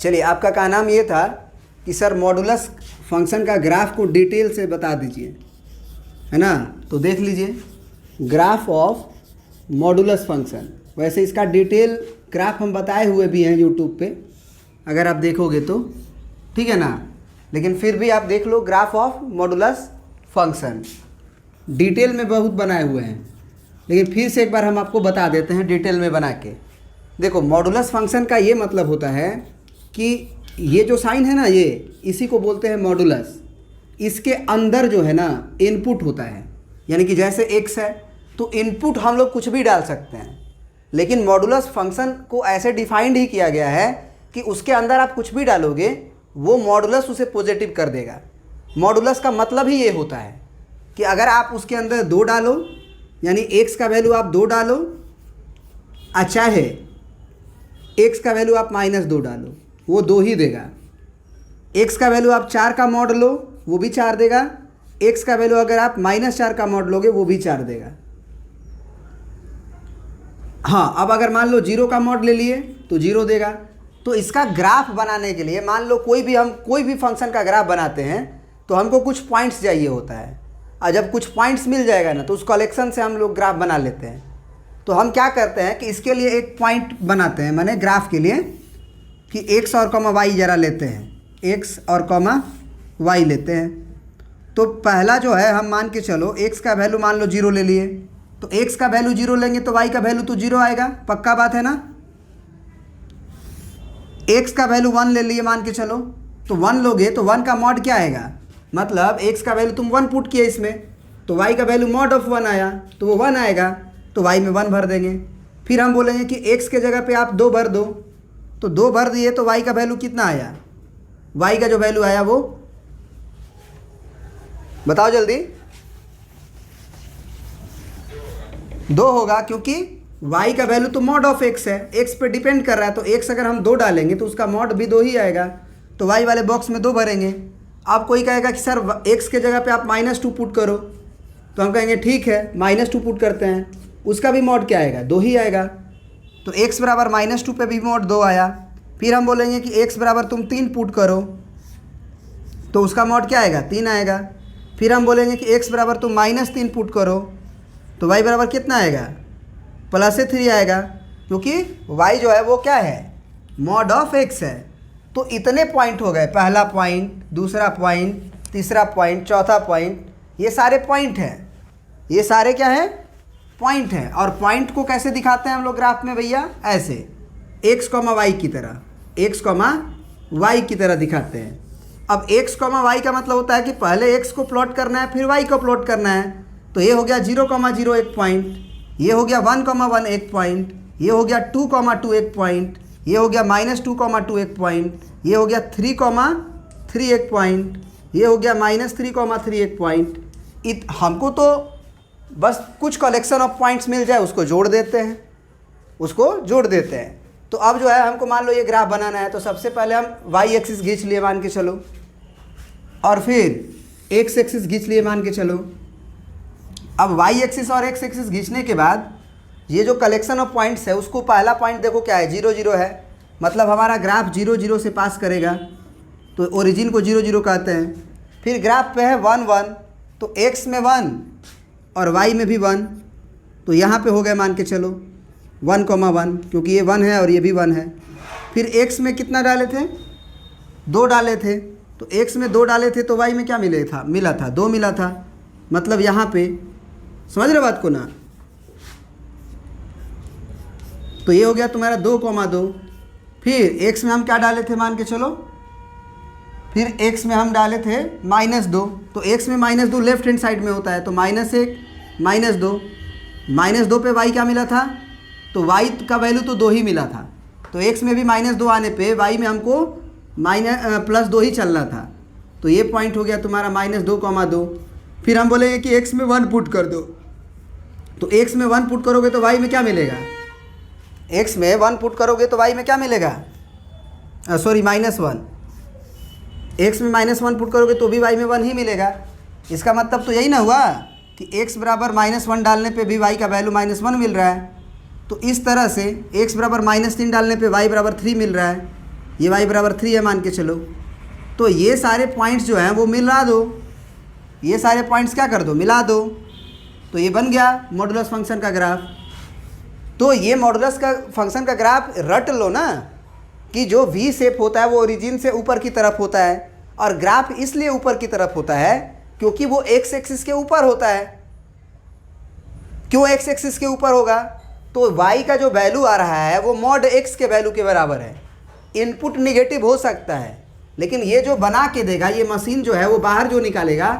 चलिए, आपका का नाम ये था कि सर मॉडुलस फंक्शन का ग्राफ को डिटेल से बता दीजिए, है ना। तो देख लीजिए ग्राफ ऑफ मॉडुलस फंक्शन। वैसे इसका डिटेल ग्राफ हम बताए हुए भी हैं यूट्यूब पे, अगर आप देखोगे तो, ठीक है ना। लेकिन फिर भी आप देख लो graph of modulus function, detail में बहुत बनाए हुए हैं। लेकिन फिर से एक बार हम आपको बता देते हैं डिटेल में बना के। देखो, मॉडुलस फंक्शन का ये मतलब होता है कि ये जो साइन है ना, ये इसी को बोलते हैं मॉडुलस। इसके अंदर जो है ना इनपुट होता है, यानी कि जैसे x है तो इनपुट हम लोग कुछ भी डाल सकते हैं। लेकिन मॉडुलस फंक्शन को ऐसे डिफाइंड ही किया गया है कि उसके अंदर आप कुछ भी डालोगे वो मॉडुलस उसे पॉजिटिव कर देगा। मॉडुलस का मतलब ही ये होता है कि अगर आप उसके अंदर 2 डालो, यानी x का वैल्यू आप 2 डालो, अच्छा है x का वैल्यू आप -2 डालो, वो 2 ही देगा। x का वैल्यू आप 4 का मॉड लो, वो भी 4 देगा। x का वैल्यू अगर आप -4 का मॉड लोगे वो भी 4 देगा। हाँ, अब अगर मान लो 0 का मॉड ले लिए तो 0 देगा। तो इसका ग्राफ बनाने के लिए मान लो हम कोई भी फंक्शन का ग्राफ बनाते हैं तो हमको कुछ पॉइंट्स चाहिए होता है, और जब कुछ पॉइंट्स मिल जाएगा ना तो उस कलेक्शन से हम लोग ग्राफ बना लेते हैं। तो हम क्या करते हैं कि इसके लिए एक पॉइंट बनाते हैं, माने ग्राफ के लिए, कि x और कॉमा y ज़रा लेते हैं, x और कॉमा y लेते हैं। तो पहला जो है हम मान के चलो x का वैल्यू मान लो 0 ले लिए, तो x का वैल्यू 0 लेंगे तो y का वैल्यू तो 0 आएगा, पक्का बात है ना। x का वैल्यू 1 ले लिए मान के चलो, तो 1 लोगे तो 1 का मॉड क्या आएगा, मतलब x का वैल्यू तुम 1 पुट किए इसमें, तो y का वैल्यू मॉड ऑफ 1 आया तो वो 1 आएगा, तो y में 1 भर देंगे। फिर हम बोलेंगे कि x के जगह पे आप 2 भर दो, तो 2 भर दिए तो y का वैल्यू कितना आया, y का जो वैल्यू आया वो बताओ जल्दी, 2 होगा, क्योंकि y का वैल्यू तो मॉड ऑफ x है, x पे डिपेंड कर रहा है। तो x अगर हम 2 डालेंगे तो उसका मॉड भी 2 ही आएगा, तो y वाले बॉक्स में 2 भरेंगे। अब कोई कहेगा कि सर x के जगह पे आप -2 पुट करो, तो हम कहेंगे ठीक है -2 पुट करते हैं, उसका भी मॉड क्या आएगा, 2 ही आएगा। तो x बराबर -2 पे भी मॉड 2 आया। फिर हम बोलेंगे कि x बराबर तुम 3 पुट करो, तो उसका मॉड क्या आएगा, 3 आएगा। फिर हम बोलेंगे कि x बराबर तुम -3 पुट करो, तो y बराबर कितना आएगा, +3 आएगा, क्योंकि y जो है वो क्या है, मॉड ऑफ x है। तो इतने पॉइंट हो गए, पहला पॉइंट, दूसरा पॉइंट, तीसरा पॉइंट, चौथा पॉइंट, ये सारे पॉइंट हैं, ये सारे क्या है, पॉइंट हैं। और पॉइंट को कैसे दिखाते हैं हम लोग ग्राफ में भैया, ऐसे x, y की तरह, x, y की तरह दिखाते हैं। अब x, y का मतलब होता है कि पहले x को प्लॉट करना है फिर y को प्लॉट करना है। तो ये हो गया 0, 0 एक पॉइंट, ये हो गया 1, 1 एक पॉइंट, ये हो गया 2, 2 एक पॉइंट, ये हो गया -2, 2 एक पॉइंट, ये हो गया 3, 3 एक पॉइंट, ये हो गया -3, 3 एक पॉइंट। हमको तो बस कुछ कलेक्शन ऑफ पॉइंट्स मिल जाए उसको जोड़ देते हैं, उसको जोड़ देते हैं। तो अब जो है हमको मान लो ये ग्राफ बनाना है, तो सबसे पहले हम y एक्सिस खींच लिए मान के चलो, और फिर x एक्सिस खींच लिए मान के चलो। अब y एक्सिस और x एक्सिस खींचने के बाद ये जो कलेक्शन ऑफ पॉइंट्स है उसको, पहला पॉइंट देखो क्या है, 0, 0 है, मतलब हमारा ग्राफ 0, 0 से पास करेगा, तो ओरिजिन को 0, 0 कहते हैं। फिर ग्राफ पे है 1, 1, तो x में 1 और y में भी 1, तो यहाँ पे हो गए मान के चलो 1, 1, क्योंकि ये 1 है और ये भी 1 है। फिर x में कितना डाले थे, 2 डाले थे, तो x में 2 डाले थे तो y में क्या मिला था 2 मिला था, मतलब यहाँ पे समझ रहे बात को ना। तो ये हो गया तुम्हारा 2, 2। फिर x में हम क्या डाले थे मान के चलो, फिर x में हम डाले थे -2, तो x में -2 लेफ्ट हैंड साइड में होता है, तो -1 -2 पे y क्या मिला था, तो y का वैल्यू तो 2 ही मिला था, तो x में भी -2 आने पे y में हमको +2 ही चलना था। तो ये पॉइंट हो गया तुम्हारा -2, 2। फिर हम बोलेंगे कि x में 1 पुट कर दो, तो x में 1 पुट करोगे तो y में क्या मिलेगा, x में 1 पुट करोगे तो y में क्या मिलेगा, सॉरी -1, x में -1 पुट करोगे तो भी y में 1 ही मिलेगा। इसका मतलब तो यही ना हुआ कि x बराबर -1 डालने पे भी y का वैल्यू -1 मिल रहा है। तो इस तरह से x बराबर -3 डालने पे y बराबर 3 मिल रहा है। ये y बराबर 3 है मान के चलो। तो ये सारे पॉइंट्स जो हैं वो मिला दो, ये सारे पॉइंट्स क्या कर दो, मिला दो। तो ये बन गया मॉडुलस फंक्शन का ग्राफ। तो ये मॉडुलस का फंक्शन का ग्राफ रट लो ना कि जो वी शेप होता है वो ओरिजिन से ऊपर की तरफ होता है, और ग्राफ इसलिए ऊपर की तरफ होता है क्योंकि वो एक्स एक्सिस के ऊपर होता है। क्यों एक्स एक्सिस के ऊपर होगा? तो y का जो वैल्यू आ रहा है वो मॉड x के वैल्यू के बराबर है। इनपुट निगेटिव हो सकता है, लेकिन ये जो बना के देगा, ये मशीन जो है वो बाहर जो निकालेगा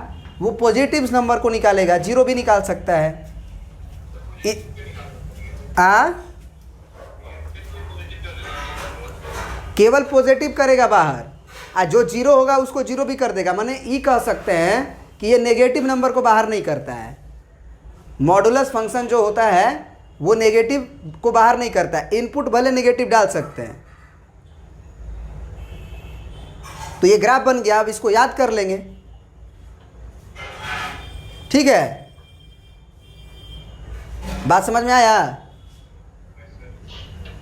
वो पॉजिटिव नंबर को निकालेगा, जीरो भी निकाल सकता है। केवल पॉजिटिव करेगा बाहर, और जो जीरो होगा उसको जीरो भी कर देगा। माने ई कह सकते हैं कि ये नेगेटिव नंबर को बाहर नहीं करता है। मॉडुलस फंक्शन जो होता है वो नेगेटिव को बाहर नहीं करता है, इनपुट भले नेगेटिव डाल सकते हैं। तो ये ग्राफ बन गया, अब इसको याद कर लेंगे, ठीक है? बात समझ में आया?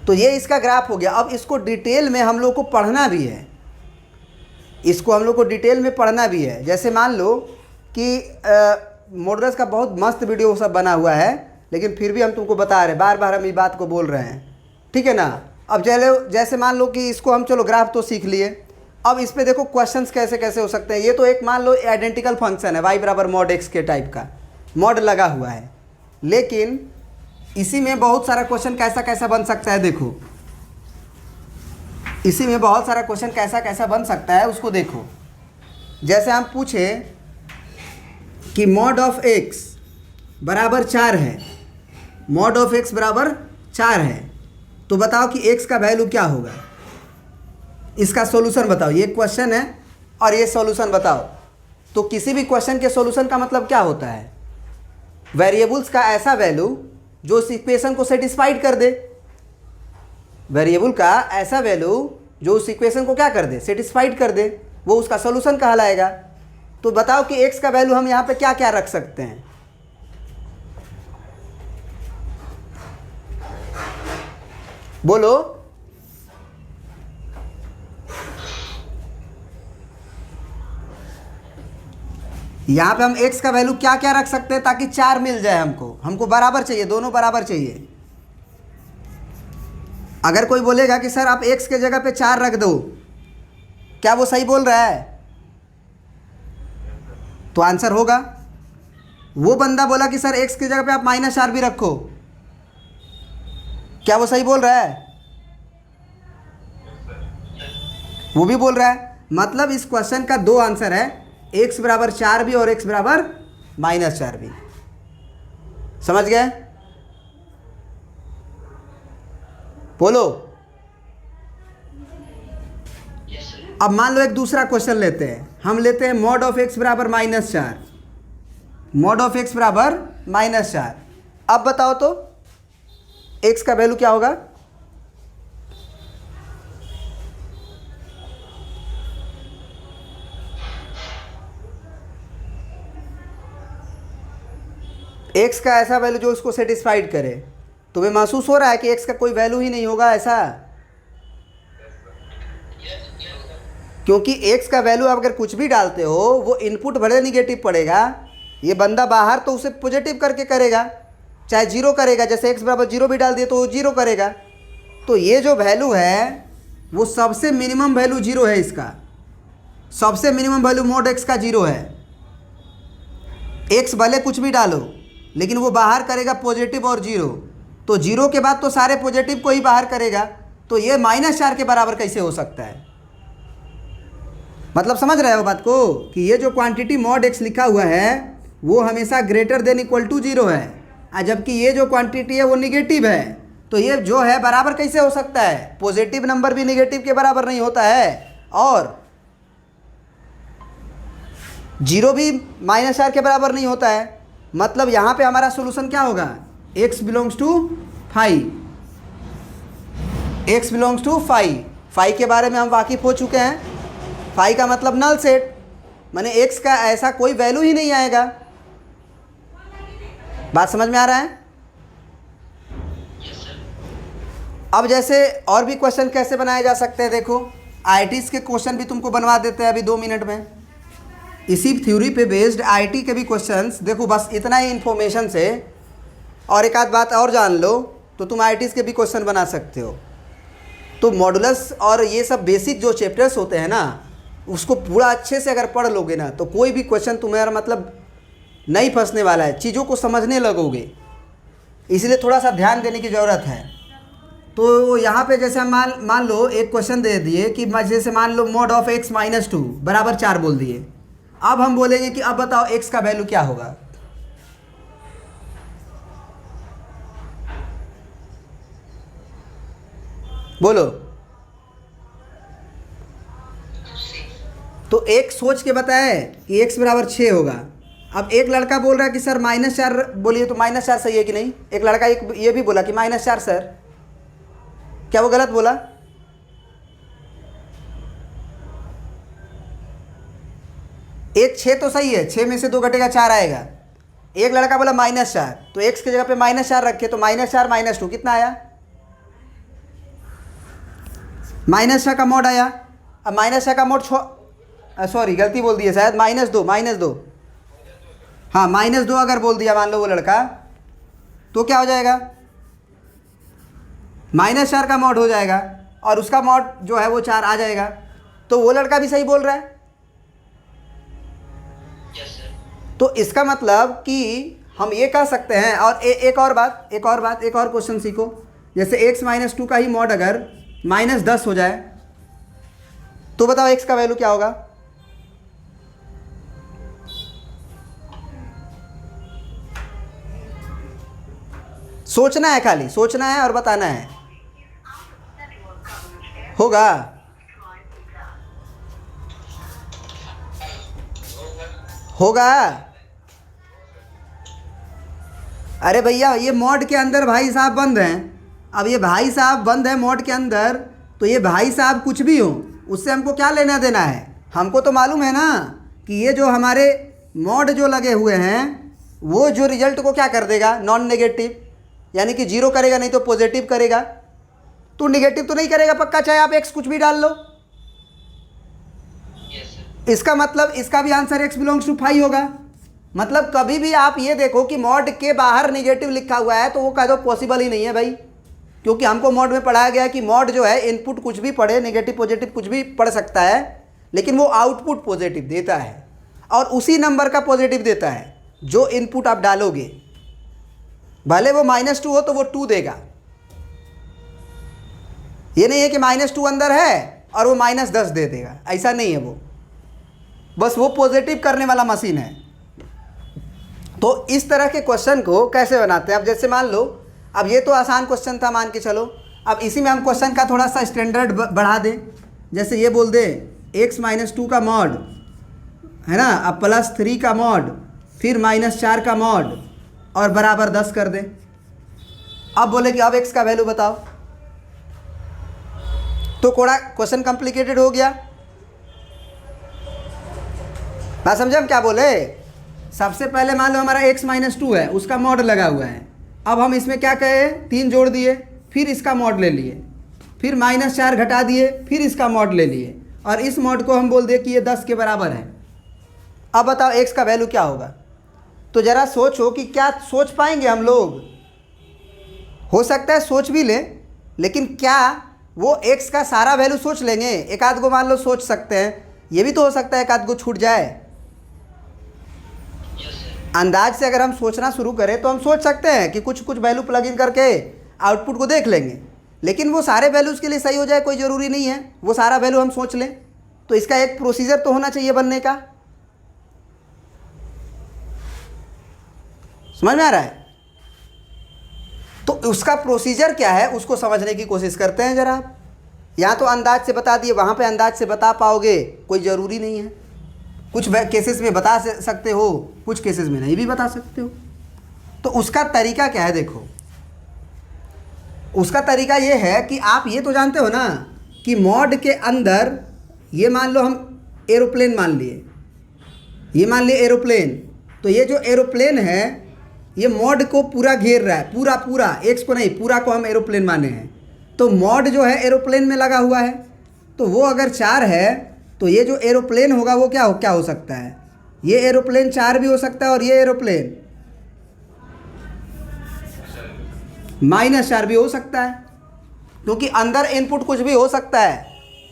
तो ये इसका ग्राफ हो गया। अब इसको डिटेल में हम लोग को पढ़ना भी है, इसको हम लोग को डिटेल में पढ़ना भी है। जैसे मान लो कि मॉडुलस का बहुत मस्त वीडियो सब बना हुआ है, लेकिन फिर भी हम तुमको बता रहे, बार बार हम ये बात को बोल रहे हैं, ठीक है ना? अब चलो, जैसे मान लो कि इसको हम, चलो ग्राफ तो सीख लिए, अब इस पे देखो क्वेश्चंस कैसे कैसे हो सकते हैं। ये तो एक मान लो आइडेंटिकल फंक्शन है, y बराबर मॉड x के टाइप का मॉड लगा हुआ है, लेकिन इसी में बहुत सारा क्वेश्चन कैसा कैसा बन सकता है। देखो इसी में बहुत सारा क्वेश्चन कैसा कैसा बन सकता है, उसको देखो। जैसे हम पूछे कि मॉड ऑफ x बराबर 4 है, मॉड ऑफ x बराबर 4 है, तो बताओ कि x का वैल्यू क्या होगा, इसका सॉल्यूशन बताओ। ये क्वेश्चन है और ये सॉल्यूशन बताओ। तो किसी भी क्वेश्चन के सॉल्यूशन का मतलब क्या होता है? वेरिएबल्स का ऐसा वैल्यू जो उस इक्वेशन को सेटिस्फाइड कर दे। वेरिएबल का ऐसा वैल्यू जो उस इक्वेशन को क्या कर दे, सेटिस्फाइड कर दे, वो उसका सॉल्यूशन कहलाएगा। तो बताओ कि x का वैल्यू हम यहाँ पे क्या क्या रख सकते हैं? बोलो। यहाँ पे हम x का वैल्यू क्या क्या रख सकते हैं ताकि 4 मिल जाए हमको बराबर चाहिए, दोनों बराबर चाहिए। अगर कोई बोलेगा कि सर आप x के जगह पे 4 रख दो, क्या वो सही बोल रहा है? तो आंसर होगा। वो बंदा बोला कि सर x की जगह पे आप -4 भी रखो, क्या वो सही बोल रहा है? वो भी बोल रहा है। मतलब इस क्वेश्चन का 2 आंसर है, x बराबर 4 भी और x बराबर -4 भी। समझ गए? बोलो। अब मान लो एक दूसरा क्वेश्चन लेते हैं, हम लेते हैं मॉड ऑफ x बराबर -4, मॉड ऑफ x बराबर -4। अब बताओ तो x का वैल्यू क्या होगा? x का ऐसा वैल्यू जो उसको सेटिस्फाइड करे। तुम्हें महसूस हो रहा है कि x का कोई वैल्यू ही नहीं होगा ऐसा? क्योंकि x का वैल्यू आप अगर कुछ भी डालते हो वो इनपुट भले निगेटिव पड़ेगा, ये बंदा बाहर तो उसे पॉजिटिव करके करेगा, चाहे 0 करेगा। जैसे x बराबर 0 भी डाल दिए तो वो 0 करेगा। तो ये जो वैल्यू है वो सबसे मिनिमम वैल्यू 0 है, इसका सबसे मिनिमम वैल्यू मॉड x का 0 है। x भले कुछ भी डालो लेकिन वो बाहर करेगा पॉजिटिव और 0, तो 0 के बाद तो सारे पॉजिटिव को ही बाहर करेगा। तो ये -4 के बराबर कैसे हो सकता है? मतलब समझ रहे हो बात को कि ये जो क्वांटिटी मॉड x लिखा हुआ है वो हमेशा ग्रेटर देन इक्वल टू 0 है, और जबकि ये जो क्वांटिटी है वो निगेटिव है। तो ये जो है बराबर कैसे हो सकता है? पॉजिटिव नंबर भी निगेटिव के बराबर नहीं होता है, और 0 भी -4 के बराबर नहीं होता है। मतलब यहाँ पे हमारा सोल्यूशन क्या होगा? x belongs to 5, x belongs to 5। 5 के बारे में हम वाकिफ़ हो चुके हैं। 5 का मतलब नल सेट, माने x का ऐसा कोई वैल्यू ही नहीं आएगा। बात समझ में आ रहा है? अब जैसे और भी क्वेश्चन कैसे बनाए जा सकते हैं देखो। आईटीज के क्वेश्चन भी तुमको बनवा देते हैं अभी 2 मिनट में। इसी थ्योरी पे बेस्ड आईटी के भी क्वेश्चंस देखो, बस इतना ही इन्फॉर्मेशन से और एक आध बात और जान लो तो तुम आईटीज के भी क्वेश्चन बना सकते हो। तो मॉडुलस और ये सब बेसिक जो चैप्टर्स होते हैं ना, उसको पूरा अच्छे से अगर पढ़ लोगे ना तो कोई भी क्वेश्चन तुम्हारा मतलब नहीं फंसने वाला है, चीज़ों को समझने लगोगे। इसलिए थोड़ा सा ध्यान देने की ज़रूरत है। तो यहाँ पे जैसे हम मान लो एक क्वेश्चन दे दिए कि जैसे मान लो mod ऑफ x माइनस 2 बराबर 4 बोल दिए। अब हम बोलेंगे कि अब बताओ x का वैल्यू क्या होगा। बोलो। तो एक सोच के बताए कि x बराबर 6 होगा। अब एक लड़का बोल रहा है कि सर -4 बोलिए, तो -4 सही है कि नहीं। एक लड़का ये भी बोला कि -4 सर, क्या वो गलत बोला? एक 6 तो सही है, 6 में से 2 घटेगा 4 आएगा। एक लड़का बोला -4, तो x की जगह पे -4 रखे तो -4 -2 कितना आया? -6 का मॉड आया। अब -6 का मॉड सॉरी गलती बोल दी है शायद, -2 हाँ -2 अगर बोल दिया मान लो वो लड़का, तो क्या हो जाएगा? -4 का मॉड हो जाएगा और उसका मॉड जो है वो 4 आ जाएगा। तो वो लड़का भी सही बोल रहा है। तो इसका मतलब कि हम ये कह सकते हैं। और एक और क्वेश्चन सीखो। जैसे x - 2 का ही मॉड अगर -10 हो जाए तो बताओ x का वैल्यू क्या होगा? सोचना है, खाली सोचना है और बताना है। होगा? अरे भैया ये मॉड के अंदर भाई साहब बंद हैं। अब ये भाई साहब बंद है मॉड के अंदर, तो ये भाई साहब कुछ भी हो उससे हमको क्या लेना देना है? हमको तो मालूम है ना कि ये जो हमारे मॉड जो लगे हुए हैं वो जो रिजल्ट को क्या कर देगा? नॉन नेगेटिव, यानी कि 0 करेगा, नहीं तो पॉजिटिव करेगा। तो नेगेटिव तो नहीं करेगा पक्का, चाहे आप x कुछ भी डाल लो। इसका मतलब इसका भी आंसर x बिलोंग्स टू 5 होगा। मतलब कभी भी आप ये देखो कि मॉड के बाहर नेगेटिव लिखा हुआ है तो वो कह दो पॉसिबल ही नहीं है भाई, क्योंकि हमको मॉड में पढ़ाया गया है कि मॉड जो है इनपुट कुछ भी पढ़े, नेगेटिव पॉजिटिव कुछ भी पढ़ सकता है, लेकिन वो आउटपुट पॉजिटिव देता है और उसी नंबर का पॉजिटिव देता है जो इनपुट आप डालोगे। भले वो -2 हो तो वो 2 देगा। ये नहीं है कि -2 अंदर है और वो -10 दे देगा, ऐसा नहीं है। वो बस वो पॉजिटिव करने वाला मशीन है। तो इस तरह के क्वेश्चन को कैसे बनाते हैं? अब जैसे मान लो, अब ये तो आसान क्वेश्चन था मान के चलो, अब इसी में हम क्वेश्चन का थोड़ा सा स्टैंडर्ड बढ़ा दें। जैसे ये बोल दे x - 2 का मॉड है ना, अब +3 का मॉड, फिर -4 का मॉड और बराबर 10 कर दे। अब बोले कि अब x का वैल्यू बताओ, तो थोड़ा क्वेश्चन कॉम्प्लिकेटेड हो गया। बात समझे हम क्या बोले? सबसे पहले मान लो हमारा x - 2 है, उसका मॉड लगा हुआ है। अब हम इसमें क्या कहे, 3 जोड़ दिए, फिर इसका मॉड ले लिए, फिर -4 घटा दिए, फिर इसका मॉड ले लिए, और इस मॉड को हम बोल दिए कि ये 10 के बराबर है। अब बताओ x का वैल्यू क्या होगा? तो ज़रा सोचो कि क्या सोच पाएंगे हम लोग? हो सकता है सोच भी ले, लेकिन क्या वो x का सारा वैल्यू सोच लेंगे? एक आध को मान लो सोच सकते हैं, ये भी तो हो सकता है एक आध को छूट जाए। अंदाज से अगर हम सोचना शुरू करें तो हम सोच सकते हैं कि कुछ वैल्यू प्लग इन करके आउटपुट को देख लेंगे, लेकिन वो सारे वैल्यूज़ के लिए सही हो जाए कोई ज़रूरी नहीं है, वो सारा वैल्यू हम सोच लें। तो इसका एक प्रोसीजर तो होना चाहिए बनने का। समझ में आ रहा है? तो उसका प्रोसीजर क्या है उसको समझने की कोशिश करते हैं ज़रा। यहाँ तो अंदाज से बता दिए, वहाँ पे अंदाज से बता पाओगे कोई ज़रूरी नहीं है। कुछ केसेस में बता सकते हो, कुछ केसेस में नहीं भी बता सकते हो। तो उसका तरीका क्या है? देखो, उसका तरीका ये है कि आप ये तो जानते हो ना कि मॉड के अंदर ये मान लो हम एरोप्लेन मान लिए, ये मान लिए एरोप्लेन, तो ये जो एरोप्लेन है ये मॉड को पूरा घेर रहा है, पूरा एक्स को नहीं, पूरा को हम एरोप्लेन माने हैं। तो मॉड जो है एरोप्लेन में लगा हुआ है, तो वो अगर 4 है तो ये जो एरोप्लेन होगा वो क्या हो सकता है, ये एरोप्लेन 4 भी हो सकता है और ये एरोप्लेन -4 भी हो सकता है, क्योंकि अंदर इनपुट कुछ भी हो सकता है,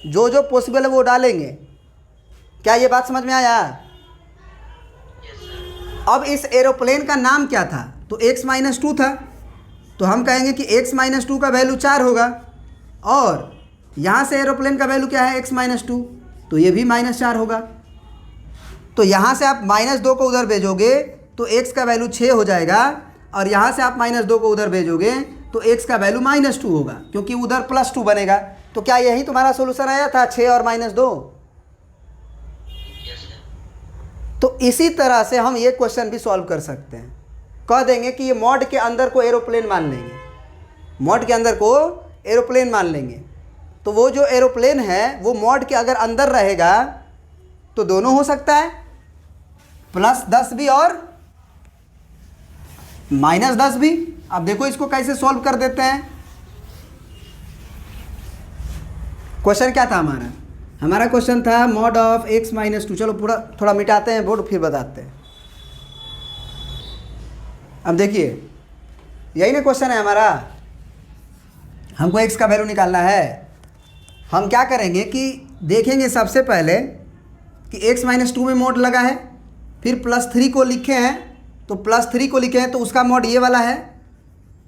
जो जो पॉसिबल है वो डालेंगे। क्या ये बात समझ में आया? अब इस एरोप्लेन का नाम क्या था? तो x-2 था, तो हम कहेंगे कि x-2 का वैल्यू 4 होगा, और यहाँ से एरोप्लेन का वैल्यू क्या है x-2, तो ये भी -4 होगा। तो यहाँ से आप -2 को उधर भेजोगे तो x का वैल्यू 6 हो जाएगा, और यहाँ से आप -2 को उधर भेजोगे तो x का वैल्यू -2 होगा, क्योंकि उधर +2 बनेगा। तो क्या यही तुम्हारा सोल्यूशन आया था, 6 और -2? तो इसी तरह से हम ये क्वेश्चन भी सॉल्व कर सकते हैं। कह देंगे कि ये मॉड के अंदर को एरोप्लेन मान लेंगे, मॉड के अंदर को एरोप्लेन मान लेंगे, तो वो जो एरोप्लेन है वो मॉड के अगर अंदर रहेगा तो दोनों हो सकता है, +10 भी और -10 भी। अब देखो इसको कैसे सॉल्व कर देते हैं। क्वेश्चन क्या था हमारा? हमारा क्वेश्चन था मॉड ऑफ x-2। चलो पूरा थोड़ा मिटाते हैं बोर्ड, फिर बताते हैं। अब देखिए यही ना क्वेश्चन है हमारा, हमको x का वैल्यू निकालना है। हम क्या करेंगे कि देखेंगे सबसे पहले कि x-2 में मॉड लगा है, फिर +3 को लिखे हैं, तो +3 को लिखे हैं तो उसका मॉड ये वाला है,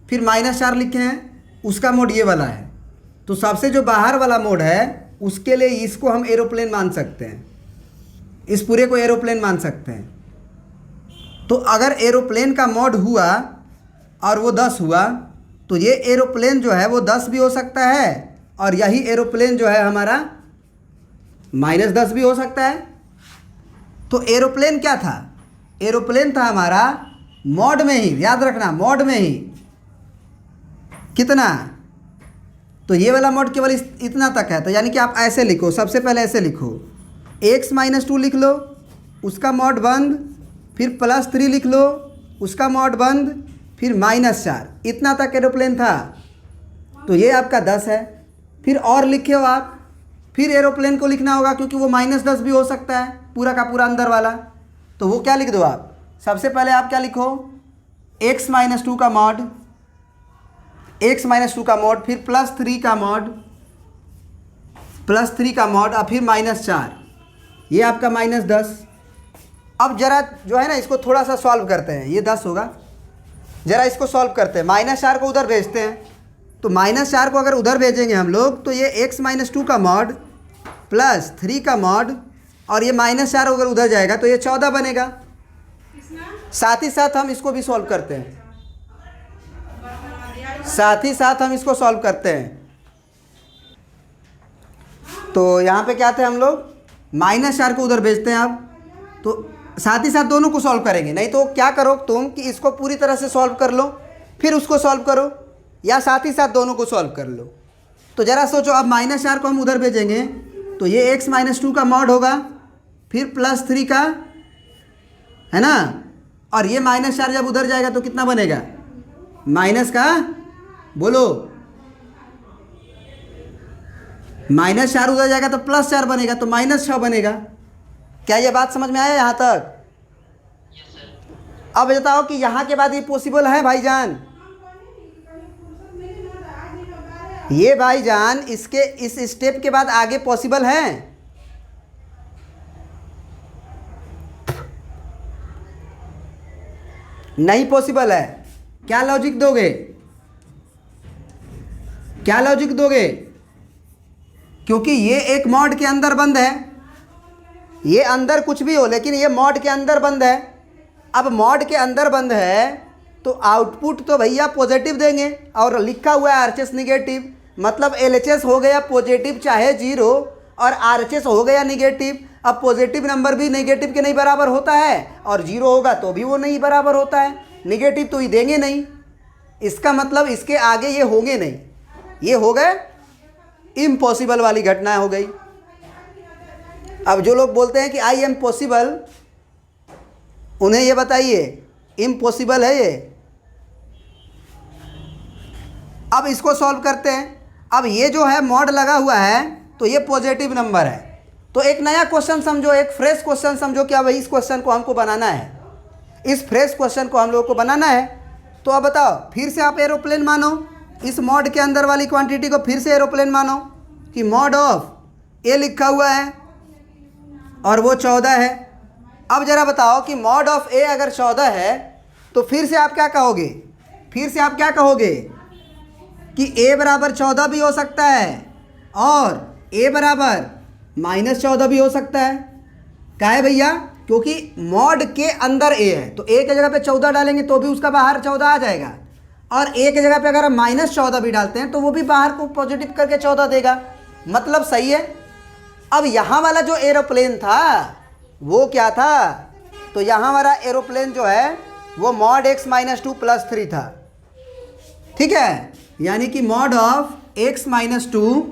फिर -4 लिखे हैं उसका मोड ये वाला है। तो सबसे जो बाहर वाला मोड है उसके लिए इसको हम एरोप्लेन मान सकते हैं, इस पूरे को एरोप्लेन मान सकते हैं। तो अगर एरोप्लेन का मोड हुआ और वो 10 हुआ तो ये एरोप्लेन जो है वो 10 भी हो सकता है, और यही एरोप्लेन जो है हमारा -10 भी हो सकता है। तो एरोप्लेन क्या था? एरोप्लेन था हमारा मोड में ही, याद रखना मोड में ही कितना, तो ये वाला मोड केवल इतना तक है। तो यानी कि आप ऐसे लिखो, सबसे पहले ऐसे लिखो x-2 लिख लो, उसका मोड बंद, फिर +3 लिख लो, उसका मोड बंद, फिर -4, इतना तक एरोप्लेन था। तो ये आपका 10 है। फिर और लिखे हो आप, फिर एरोप्लेन को लिखना होगा क्योंकि वो -10 भी हो सकता है पूरा का पूरा अंदर वाला। तो वो क्या लिख दो आप, सबसे पहले आप क्या लिखो x-2 का मॉड, x-2 का मॉड, फिर +3 का मॉड, +3 का मॉड, और फिर -4, ये आपका -10। अब जरा जो है ना इसको थोड़ा सा सॉल्व करते हैं, ये 10 होगा, जरा इसको सॉल्व करते हैं। -4 को उधर भेजते हैं, तो -4 को अगर उधर भेजेंगे हम लोग तो ये x-2 का मॉड +3 का मॉड, और ये -4 अगर उधर जाएगा तो ये 14 बनेगा। साथ ही साथ हम इसको भी सॉल्व करते हैं, साथ ही साथ हम इसको सॉल्व करते हैं। तो यहाँ पे क्या थे हम लोग, -4 को उधर भेजते हैं आप, तो साथ ही साथ दोनों को सॉल्व करेंगे। नहीं तो क्या करो तुम कि इसको पूरी तरह से सॉल्व कर लो फिर उसको सॉल्व करो, या साथ ही साथ दोनों को सॉल्व कर लो। तो ज़रा सोचो, अब -4 को हम उधर भेजेंगे तो ये x-2 का मॉड होगा, फिर +3 का, है ना, और ये -4 जब उधर जाएगा तो कितना बनेगा, माइनस का, बोलो, -4 उधर जाएगा तो +4 बनेगा, तो -6 बनेगा। क्या ये बात समझ में आया यहाँ तक? अब बताओ कि यहाँ के बाद ये पॉसिबल है भाईजान? ये भाईजान इसके इस स्टेप के बाद आगे पॉसिबल है? नहीं पॉसिबल है। क्या लॉजिक दोगे, क्या लॉजिक दोगे? क्योंकि ये एक मॉड के अंदर बंद है, ये अंदर कुछ भी हो लेकिन ये मॉड के अंदर बंद है। अब मॉड के अंदर बंद है तो आउटपुट तो भैया पॉजिटिव देंगे, और लिखा हुआ है RHS निगेटिव, मतलब LHS हो गया पॉजिटिव चाहे 0 और RHS हो गया निगेटिव। अब पॉजिटिव नंबर भी नेगेटिव के नहीं बराबर होता है, और 0 होगा तो भी वो नहीं बराबर होता है, निगेटिव तो ये देंगे नहीं। इसका मतलब इसके आगे ये होंगे नहीं, ये हो गए इम्पॉसिबल वाली घटना हो गई। अब जो लोग बोलते हैं कि आई एम पॉसिबल, उन्हें ये बताइए इम्पॉसिबल है ये। अब इसको सॉल्व करते हैं। अब ये जो है मॉड लगा हुआ है तो ये पॉजिटिव नंबर है। तो एक नया क्वेश्चन समझो, एक फ्रेश क्वेश्चन समझो, क्या भाई इस क्वेश्चन को हमको बनाना है, इस फ्रेश क्वेश्चन को हम लोगों को बनाना है। तो अब बताओ, फिर से आप एरोप्लेन मानो, इस मॉड के अंदर वाली क्वांटिटी को फिर से एरोप्लेन मानो कि मॉड ऑफ ए लिखा हुआ है और वो 14 है। अब ज़रा बताओ कि मॉड ऑफ ए अगर 14 है तो फिर से आप क्या कहोगे, फिर से आप क्या कहोगे कि ए बराबर 14 भी हो सकता है और ए बराबर -14 भी हो सकता है। क्या है भैया, क्योंकि मॉड के अंदर ए है, तो ए की जगह पे 14 डालेंगे तो भी उसका बाहर 14 आ जाएगा, और ए की जगह पे अगर हम -14 भी डालते हैं तो वो भी बाहर को पॉजिटिव करके 14 देगा। मतलब सही है। अब यहाँ वाला जो एरोप्लेन था वो क्या था, तो यहाँ वाला एरोप्लेन जो है वो मॉड x - 2 + 3 था। ठीक है, यानी कि मॉड ऑफ x - 2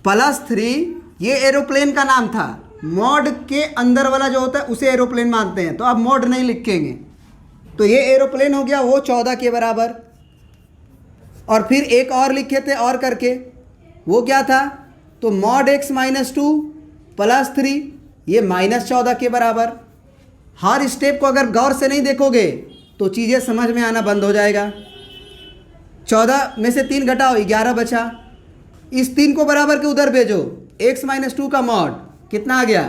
+ 3 ये एरोप्लेन का नाम था। मॉड के अंदर वाला जो होता है उसे एरोप्लेन मानते हैं, तो आप मॉड नहीं लिखेंगे। तो ये एरोप्लेन हो गया वो 14 के बराबर। और फिर एक और लिखे थे और करके, वो क्या था, तो मॉड x - 2 + 3 ये -14 के बराबर। हर स्टेप को अगर गौर से नहीं देखोगे तो चीज़ें समझ में आना बंद हो जाएगा। 14 में से 3 घटाओ, 11 बचा। इस 3 को बराबर के उधर भेजो, x - 2 का मॉड कितना आ गया,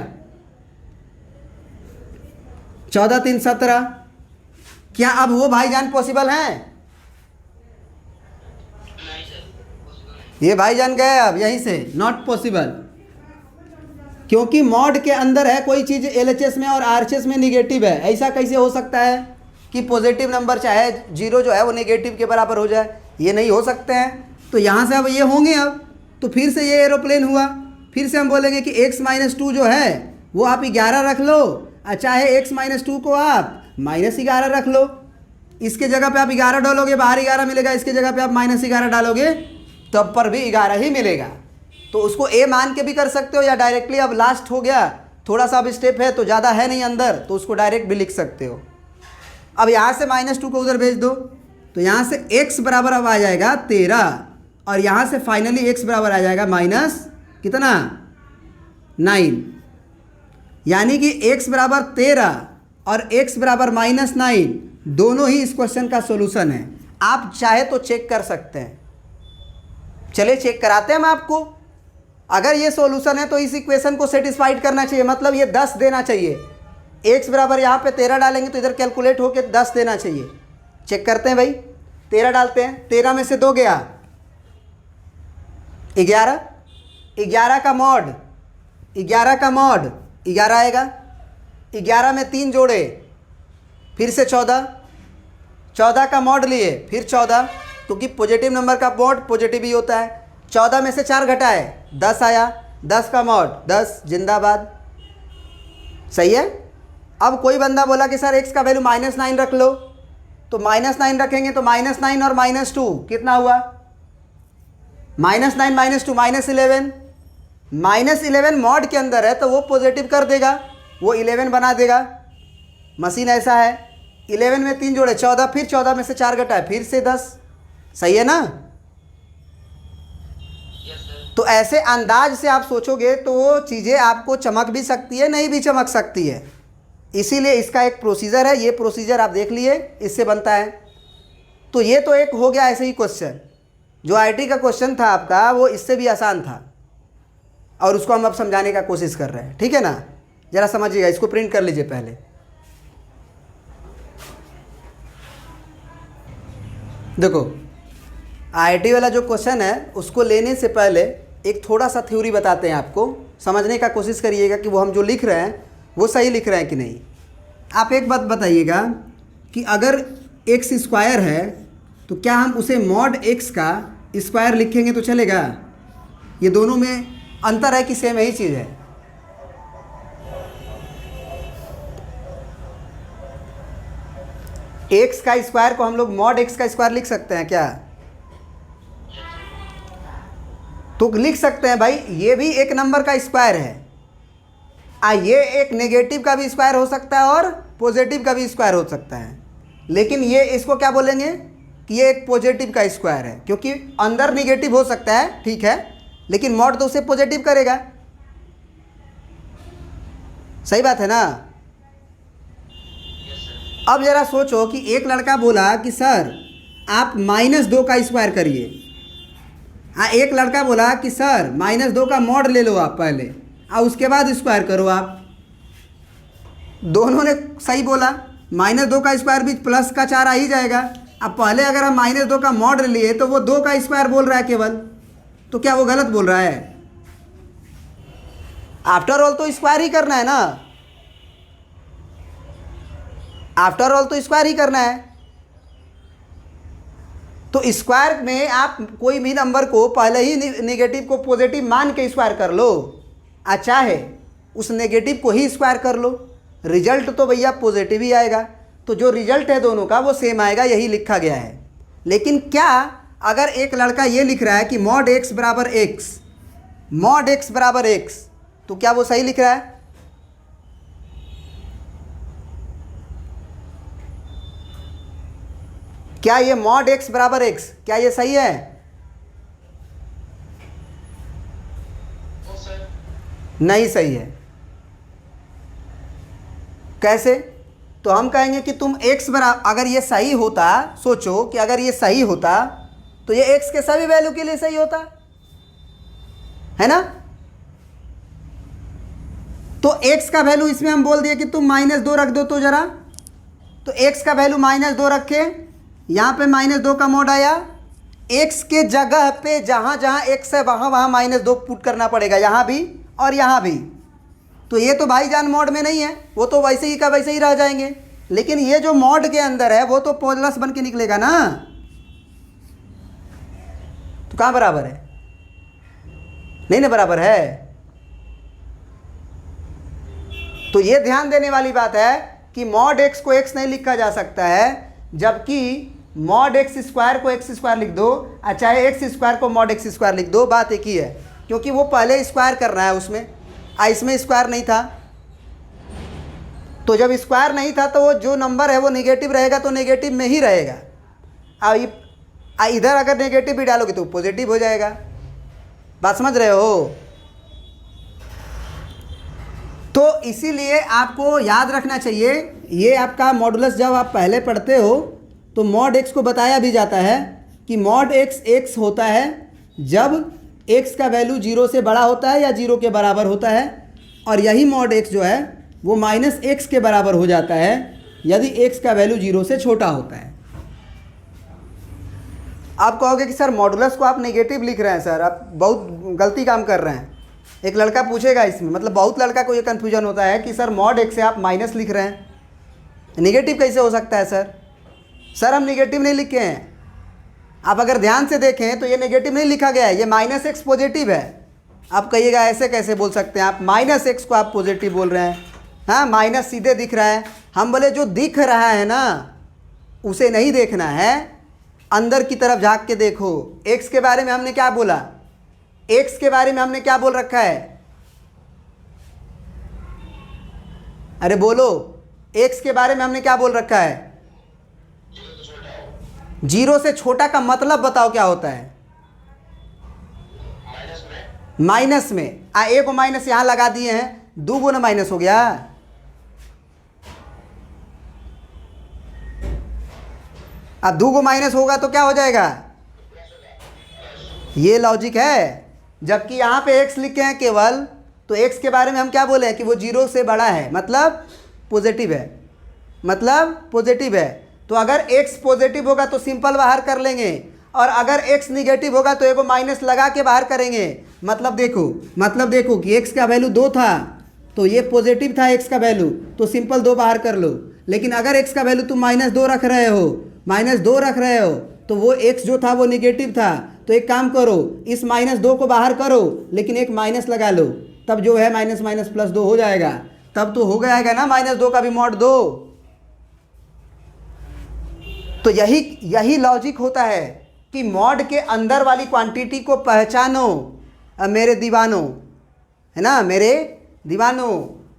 14 3 17। क्या अब वो भाईजान पॉसिबल हैं? ये भाईजान गए अब यहीं से, नॉट पॉसिबल, क्योंकि मॉड के अंदर है कोई चीज़ LHS में और RHS में निगेटिव है। ऐसा कैसे हो सकता है कि पॉजिटिव नंबर चाहे 0 जो है वो नेगेटिव के बराबर हो जाए, ये नहीं हो सकते हैं। तो यहाँ से अब ये होंगे। अब तो फिर से ये एरोप्लेन हुआ। फिर से हम बोलेंगे कि x - 2 जो है वो आप 11 रख लो, और चाहे x - 2 को आप -11 रख लो। इसके जगह पे आप 11 डालोगे, बाहर 11 मिलेगा, इसके जगह पे आप -11 डालोगे तब पर भी 11 ही मिलेगा। तो उसको a मान के भी कर सकते हो, या डायरेक्टली अब लास्ट हो गया, थोड़ा सा अब स्टेप है तो ज़्यादा है नहीं अंदर, तो उसको डायरेक्ट भी लिख सकते हो। अब यहाँ से -2 को उधर भेज दो, तो यहाँ से x बराबर अब आ जाएगा 13, और यहाँ से फाइनली x बराबर आ जाएगा कितना 9। यानी कि x बराबर 13 और x बराबर -9 दोनों ही इस क्वेश्चन का सॉल्यूशन है। आप चाहे तो चेक कर सकते हैं, चलिए चेक कराते हैं हम आपको। अगर ये सॉल्यूशन है तो इस इक्वेशन को सेटिस्फाइड करना चाहिए, मतलब ये 10 देना चाहिए। x बराबर यहाँ पे 13 डालेंगे तो इधर कैलकुलेट होकर 10 देना चाहिए। चेक करते हैं भाई, 13 डालते हैं, 13 में से 2 गया 11, 11 का मॉड 11 आएगा। 11 में 3 जोड़े फिर से 14, 14 का मॉड लिए फिर 14, क्योंकि पॉजिटिव नंबर का मॉड पॉजिटिव ही होता है। 14 में से 4 घटाए 10 आया, 10 का मॉड 10, जिंदाबाद। सही है। अब कोई बंदा बोला कि सर x का वैल्यू -9 रख लो, तो -9 रखेंगे तो -9 और -2 कितना हुआ, -9 -2 -11। -11 मॉड के अंदर है तो वो पॉजिटिव कर देगा, वो 11 बना देगा। मशीन ऐसा है। 11 में 3 जोड़े 14, फिर 14 में से 4 घटाए फिर से 10। सही है ना। तो ऐसे अंदाज से आप सोचोगे तो वो चीज़ें आपको चमक भी सकती है, नहीं भी चमक सकती है। इसीलिए इसका एक प्रोसीजर है, ये प्रोसीजर आप देख लिए, इससे बनता है। तो ये तो एक हो गया ऐसे ही क्वेश्चन। जो IIT का क्वेश्चन था आपका वो इससे भी आसान था, और उसको हम अब समझाने का कोशिश कर रहे हैं। ठीक है ना, ज़रा समझिएगा, इसको प्रिंट कर लीजिए पहले। देखो IIT वाला जो क्वेश्चन है उसको लेने से पहले एक थोड़ा सा थ्योरी बताते हैं आपको, समझने का कोशिश करिएगा कि वो हम जो लिख रहे हैं वो सही लिख रहे हैं कि नहीं। आप एक बात बताइएगा कि अगर x² है तो क्या हम उसे मॉड x का स्क्वायर लिखेंगे तो चलेगा? ये दोनों में अंतर है कि सेम यही चीज़ है? x का स्क्वायर को हम लोग मॉड x का स्क्वायर लिख सकते हैं क्या? तो लिख सकते हैं भाई, ये भी एक नंबर का स्क्वायर है। ये एक नेगेटिव का भी स्क्वायर हो सकता है और पॉजिटिव का भी स्क्वायर हो सकता है, लेकिन ये इसको क्या बोलेंगे कि ये एक पॉजिटिव का स्क्वायर है, क्योंकि अंदर नेगेटिव हो सकता है, ठीक है, लेकिन मॉड तो उसे पॉजिटिव करेगा। सही बात है ना। अब ज़रा सोचो कि एक लड़का बोला कि सर आप -2 का स्क्वायर करिए। हाँ, एक लड़का बोला कि सर -2 का मॉड ले लो आप पहले और उसके बाद स्क्वायर करो आप। दोनों ने सही बोला, -2 का स्क्वायर भी प्लस का 4 आ ही जाएगा। अब पहले अगर हम -2 का मॉड लिए तो वो 2 का स्क्वायर बोल रहा है केवल, तो क्या वो गलत बोल रहा है? आफ्टर ऑल तो स्क्वायर ही करना है ना, आफ्टर ऑल तो स्क्वायर ही करना है। तो स्क्वायर में आप कोई भी नंबर को पहले ही नेगेटिव को पॉजिटिव मान के स्क्वायर कर लो, अच्छा है उस नेगेटिव को ही स्क्वायर कर लो, रिजल्ट तो भैया पॉजिटिव ही आएगा। तो जो रिजल्ट है दोनों का वो सेम आएगा, यही लिखा गया है। लेकिन क्या अगर एक लड़का ये लिख रहा है कि मॉड x बराबर x, मॉड x बराबर x, तो क्या वो सही लिख रहा है? क्या ये मॉड x बराबर x, क्या ये सही है? नहीं सही है। कैसे? तो हम कहेंगे कि तुम x बराबर, अगर ये सही होता, सोचो कि अगर ये सही होता तो ये x के सभी वैल्यू के लिए सही होता है ना। तो x का वैल्यू इसमें हम बोल दिए कि तुम -2 रख दो, तो जरा तो x का वैल्यू -2 रखे, यहाँ पे -2 का मॉड आया, x के जगह पे जहाँ जहाँ x है वहाँ वहाँ -2 पुट करना पड़ेगा, यहाँ भी और यहाँ भी। तो ये तो भाईजान मॉड में नहीं है, वो तो वैसे ही का वैसे ही रह जाएंगे। लेकिन ये जो मॉड के अंदर है वो तो प्लस बन के निकलेगा ना, तो कहाँ बराबर है? नहीं ना बराबर है। तो ये ध्यान देने वाली बात है कि मॉड x को x नहीं लिखा जा सकता है, जबकि मॉड x स्क्वायर को x स्क्वायर लिख दो, चाहे x स्क्वायर को मॉड x स्क्वायर लिख दो, बात एक ही है। क्योंकि वो पहले स्क्वायर करना है उसमें, इसमें स्क्वायर नहीं था। तो जब स्क्वायर नहीं था तो वो जो नंबर है वो नेगेटिव रहेगा, तो नेगेटिव में ही रहेगा। अब इधर अगर नेगेटिव भी डालोगे तो पॉजिटिव हो जाएगा। बात समझ रहे हो? तो इसीलिए आपको याद रखना चाहिए, ये आपका मॉडुलस जब आप पहले पढ़ते हो तो मॉड x को बताया भी जाता है कि मॉड x होता है जब x का वैल्यू 0 से बड़ा होता है या 0 के बराबर होता है, और यही मॉड x जो है वो -x के बराबर हो जाता है यदि x का वैल्यू 0 से छोटा होता है। आप कहोगे कि सर मॉडुलस को आप नेगेटिव लिख रहे हैं, सर आप बहुत गलती काम कर रहे हैं। एक लड़का पूछेगा इसमें, मतलब बहुत लड़का को ये कन्फ्यूजन होता है कि सर मॉड x से आप माइनस लिख रहे हैं, नेगेटिव कैसे हो सकता है सर? सर हम नेगेटिव नहीं लिखे हैं, आप अगर ध्यान से देखें तो ये नेगेटिव नहीं लिखा गया है, ये -x पॉजिटिव है। आप कहिएगा ऐसे कैसे बोल सकते हैं आप, -x को आप पॉजिटिव बोल रहे हैं। हाँ, माइनस सीधे दिख रहा है। हम बोले जो दिख रहा है ना उसे नहीं देखना है, अंदर की तरफ झांक के देखो। x के बारे में हमने क्या बोला? x के बारे में हमने क्या बोल रखा है? अरे बोलो, x के बारे में हमने क्या बोल रखा है? 0 से छोटा का मतलब बताओ क्या होता है? माइनस में। एक को माइनस यहां लगा दिए हैं, 2 गुना माइनस हो गया। अब 2 को माइनस होगा तो क्या हो जाएगा? ये लॉजिक है। जबकि यहाँ पे x लिखे हैं केवल, तो x के बारे में हम क्या बोले हैं कि वो 0 से बड़ा है, मतलब पॉजिटिव है, मतलब पॉजिटिव है। तो अगर x पॉजिटिव होगा तो सिंपल बाहर कर लेंगे, और अगर x निगेटिव होगा तो एगो माइनस लगा के बाहर करेंगे। मतलब देखो कि x का वैल्यू 2 था तो ये पॉजिटिव था x का वैल्यू, तो सिंपल 2 बाहर कर लो। लेकिन अगर x का वैल्यू तुम -2 रख रहे हो तो वो x जो था वो निगेटिव था। तो एक काम करो, इस -2 को बाहर करो, लेकिन एक माइनस लगा लो, तब जो है माइनस माइनस प्लस 2 हो जाएगा। तब तो हो जाएगा ना -2 का भी मॉड 2। तो यही लॉजिक होता है कि मॉड के अंदर वाली क्वांटिटी को पहचानो मेरे दीवानों, है ना मेरे दीवानों।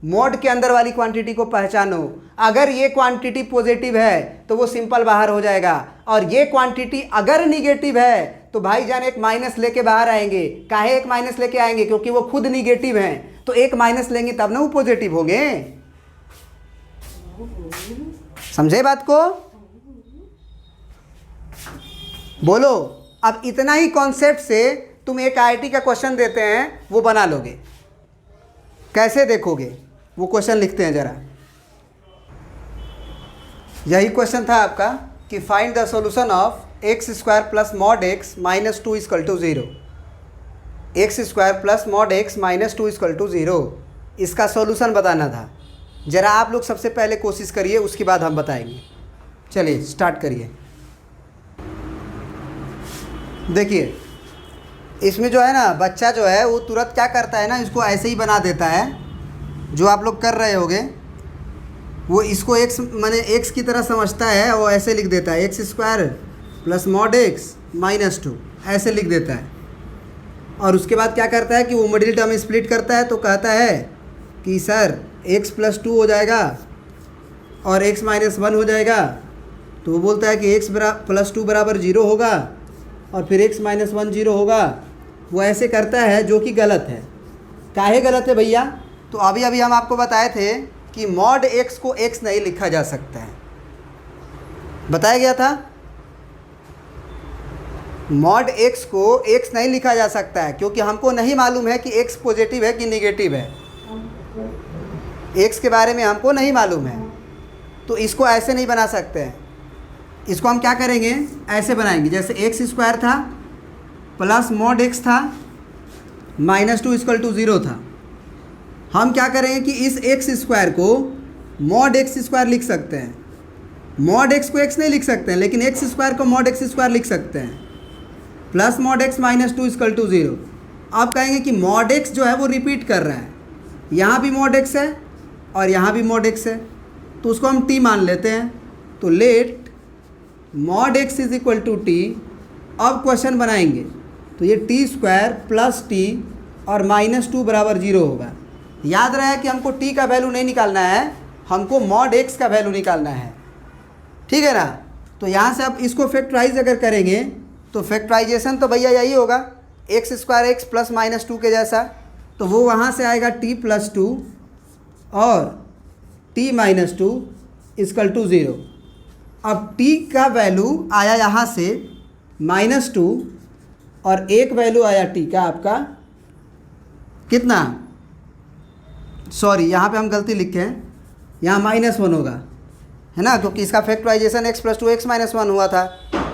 मॉड के अंदर वाली क्वांटिटी को पहचानो। अगर ये क्वांटिटी पॉजिटिव है तो वो सिंपल बाहर हो जाएगा, और ये क्वांटिटी अगर निगेटिव है तो भाईजान एक माइनस लेके बाहर आएंगे। काहे एक माइनस लेके आएंगे? क्योंकि वो खुद निगेटिव हैं, तो एक माइनस लेंगे तब ना वो पॉजिटिव होंगे। समझे बात को? बोलो। अब इतना ही कॉन्सेप्ट से तुम एक आईआईटी का क्वेश्चन देते हैं वो बना लोगे। कैसे देखोगे? वो क्वेश्चन लिखते हैं जरा। यही क्वेश्चन था आपका कि find the solution of x square plus mod x minus 2 equal to 0। X square plus mod x minus 2 equal to 0, इसका सॉल्यूशन बताना था। जरा आप लोग सबसे पहले कोशिश करिए, उसके बाद हम बताएंगे। चलिए स्टार्ट करिए। देखिए इसमें जो है ना, बच्चा जो है वो तुरंत क्या करता है ना, इसको ऐसे ही बना देता है जो आप लोग कर रहे होगे। वो इसको एक्स माने एक्स की तरह समझता है, वो ऐसे लिख देता है x square plus mod x minus 2, ऐसे लिख देता है। और उसके बाद क्या करता है कि वो मिडिल टर्म स्प्लिट करता है, तो कहता है कि सर एक्स प्लस 2 हो जाएगा और एक्स माइनस 1 हो जाएगा। तो वो बोलता है कि एक्स प्लस 2 बराबर 0 होगा और फिर एक्स माइनस 1 0 होगा। वो ऐसे करता है, जो कि गलत है। काहे गलत है भैया? तो अभी अभी हम आपको बताए थे कि मॉड एक्स को एक्स नहीं लिखा जा सकता है, बताया गया था। मॉड एक्स को एक्स नहीं लिखा जा सकता है क्योंकि हमको नहीं मालूम है कि एक्स पॉजिटिव है कि निगेटिव है। एक्स के बारे में हमको नहीं मालूम है, तो इसको ऐसे नहीं बना सकते हैं। इसको हम क्या करेंगे, ऐसे बनाएंगे। जैसे एक्स स्क्वायर था प्लस मॉड एक्स था माइनस 2 इक्वल टू 0 था। हम क्या करेंगे कि इस एक्स स्क्वायर को मॉड एक्स स्क्वायर लिख सकते हैं। मॉड एक्स को एक्स नहीं लिख सकते हैं, लेकिन एक्स स्क्वायर को मॉड एक्स स्क्वायर लिख सकते हैं। Plus mod x minus 2 equal to 0। आप कहेंगे कि मॉड एक्स जो है वो रिपीट कर रहा है, यहाँ भी मॉड एक्स है और यहाँ भी मॉड एक्स है, तो उसको हम टी मान लेते हैं। तो let mod x is equal to t. अब क्वेश्चन बनाएंगे तो ये टी स्क्वायर प्लस टी और माइनस 2 बराबर 0 होगा। याद रहे कि हमको टी का वैल्यू नहीं निकालना है, हमको मॉड एक्स का वैल्यू निकालना है, ठीक है ना। तो यहाँ से आप इसको फैक्टराइज अगर करेंगे तो फैक्टराइजेशन तो भैया यही होगा, x square x plus minus 2 के जैसा। तो वो वहाँ से आएगा टी प्लस 2 और टी माइनस 2 इक्वल टू 0। अब t का वैल्यू आया यहाँ से माइनस 2 और एक वैल्यू आया t का आपका कितना, सॉरी यहाँ पे हम गलती लिखे हैं, यहाँ माइनस 1 होगा, है ना, क्योंकि इसका factorization x plus 2 x minus 1 हुआ था।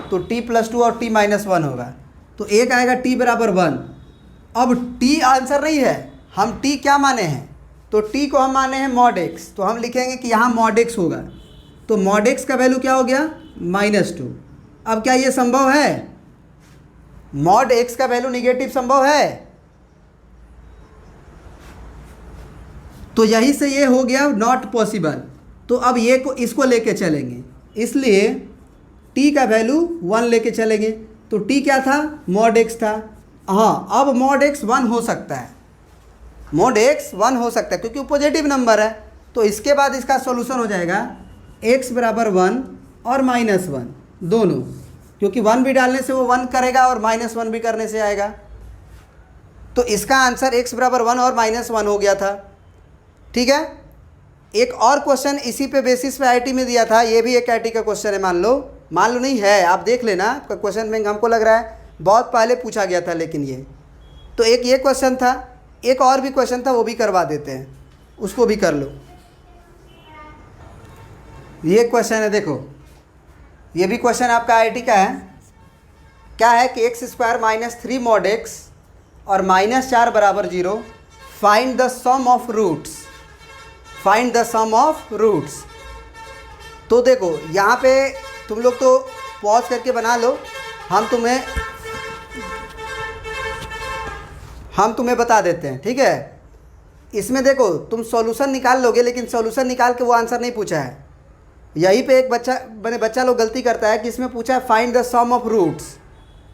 तो t प्लस 2 और t माइनस 1 होगा, तो एक आएगा t बराबर 1। अब t आंसर नहीं है, हम t क्या माने हैं, तो t को हम माने हैं मॉड x, तो हम लिखेंगे कि यहाँ मॉड x होगा। तो मॉड x का वैल्यू क्या हो गया, -2। अब क्या ये संभव है, मॉड x का वैल्यू निगेटिव संभव है? तो यही से ये हो गया नॉट पॉसिबल। तो अब ये को इसको लेके चलेंगे, इसलिए t का वैल्यू 1 लेके चलेंगे। तो t क्या था, मॉड x था। हाँ, अब मॉड x 1 हो सकता है, मॉड x 1 हो सकता है क्योंकि वो पॉजिटिव नंबर है। तो इसके बाद इसका सॉल्यूशन हो जाएगा x बराबर 1 और -1 दोनों, क्योंकि 1 भी डालने से वो 1 करेगा और -1 भी करने से आएगा। तो इसका आंसर x बराबर 1 और -1 हो गया था, ठीक है। एक और क्वेश्चन इसी पे बेसिस पे आईआईटी में दिया था, ये भी एक आईआईटी का क्वेश्चन है, मान लो नहीं है, आप देख लेना क्वेश्चन बैंक, हमको लग रहा है बहुत पहले पूछा गया था। लेकिन ये तो एक ये क्वेश्चन था, एक और भी क्वेश्चन था, वो भी करवा देते हैं, उसको भी कर लो। ये क्वेश्चन है, देखो ये भी क्वेश्चन आपका आईआईटी का है। क्या है कि x square minus 3 mod x और -4 बराबर 0, find the sum of roots, find the sum of roots. तो देखो यहाँ पे तुम लोग तो पॉज करके बना लो, हम तुम्हें बता देते हैं, ठीक है। इसमें देखो तुम सॉल्यूशन निकाल लोगे, लेकिन सॉल्यूशन निकाल के वो आंसर नहीं पूछा है। यहीं पे एक बच्चा लोग गलती करता है कि इसमें पूछा है find the sum of roots.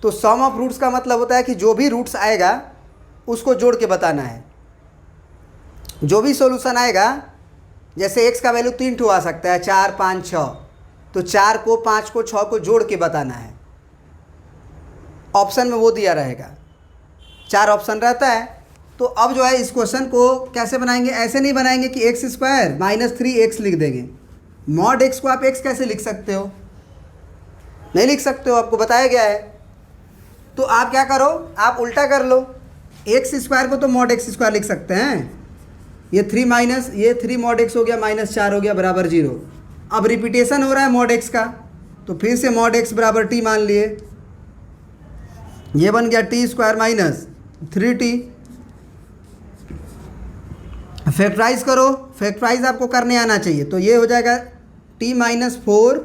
तो सम ऑफ रूट्स का मतलब होता है कि जो भी रूट्स आएगा उसको जोड़ के बताना है। जो भी सॉल्यूशन आएगा, जैसे x का वैल्यू 3 ठो आ सकता है, 4 5 6, तो 4 को 5 को 6 को जोड़ के बताना है। ऑप्शन में वो दिया रहेगा, 4 ऑप्शन रहता है। तो अब जो है इस क्वेश्चन को कैसे बनाएंगे, ऐसे नहीं बनाएंगे कि एक्स स्क्वायर माइनस 3x लिख देंगे। मॉड x को आप x कैसे लिख सकते हो, नहीं लिख सकते हो, आपको बताया गया है। तो आप क्या करो, आप उल्टा कर लो, एक्स स्क्वायर को तो मॉड x स्क्वायर लिख सकते हैं। ये 3 माइनस ये 3 मॉड x हो गया, माइनस 4 हो गया बराबर 0। अब रिपीटेशन हो रहा है मॉड x का, तो फिर से मॉड x बराबर t मान लिए, ये बन गया t square minus 3t। Factorize करो, फैक्टराइज आपको करने आना चाहिए, तो ये हो जाएगा t माइनस 4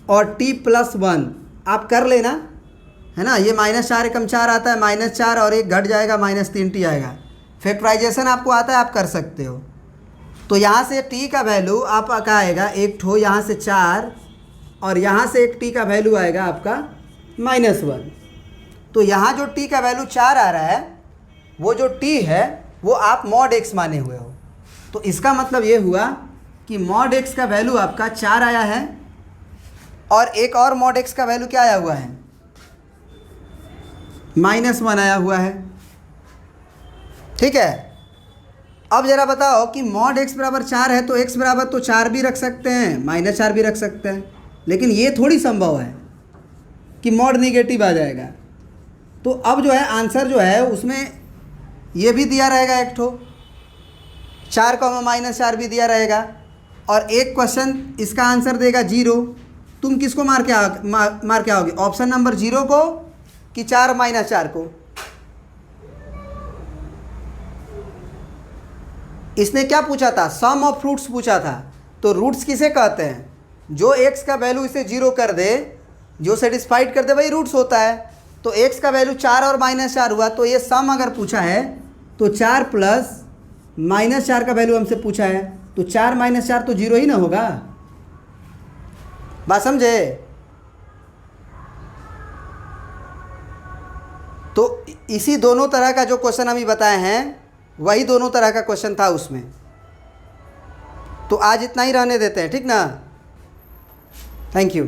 और t प्लस 1। आप कर लेना, है ना। ये -4 एकम 4 आता है, -4 और 1 घट जाएगा, -3t आएगा। फैक्टराइजेशन आपको आता है, आप कर सकते हो। तो यहाँ से t का वैल्यू आपका आएगा एक ठो, यहाँ से 4 और यहाँ से एक t का वैल्यू आएगा आपका -1। तो यहाँ जो t का वैल्यू 4 आ रहा है, वो जो t है वो आप मॉड x माने हुए हो। तो इसका मतलब ये हुआ कि मॉड x का वैल्यू आपका 4 आया है और एक और मॉड x का वैल्यू क्या आया हुआ है, -1 आया हुआ है। ठीक है। अब ज़रा बताओ कि मॉड x बराबर 4 है, तो x बराबर तो 4 भी रख सकते हैं, -4 भी रख सकते हैं, लेकिन ये थोड़ी संभव है कि मॉड निगेटिव आ जाएगा। तो अब जो है आंसर जो है उसमें ये भी दिया रहेगा एक ठो, 4 -4 भी दिया रहेगा, और एक क्वेश्चन इसका आंसर देगा 0। तुम किसको मार के आओगे, ऑप्शन नंबर 0 को कि 4 -4 को। इसने क्या पूछा था, सम ऑफ रूट्स पूछा था। तो रूट्स किसे कहते हैं, जो x का वैल्यू इसे 0 कर दे, जो सेटिस्फाइड कर दे वही रूट्स होता है। तो x का वैल्यू 4 और -4 हुआ, तो ये सम अगर पूछा है तो 4 प्लस -4 का वैल्यू हमसे पूछा है, तो 4 -4 तो 0 ही ना होगा। बात समझे। तो इसी दोनों तरह का जो क्वेश्चन अभी बताए हैं, वही दोनों तरह का क्वेश्चन था उसमें। तो आज इतना ही रहने देते हैं, ठीक ना। Thank you.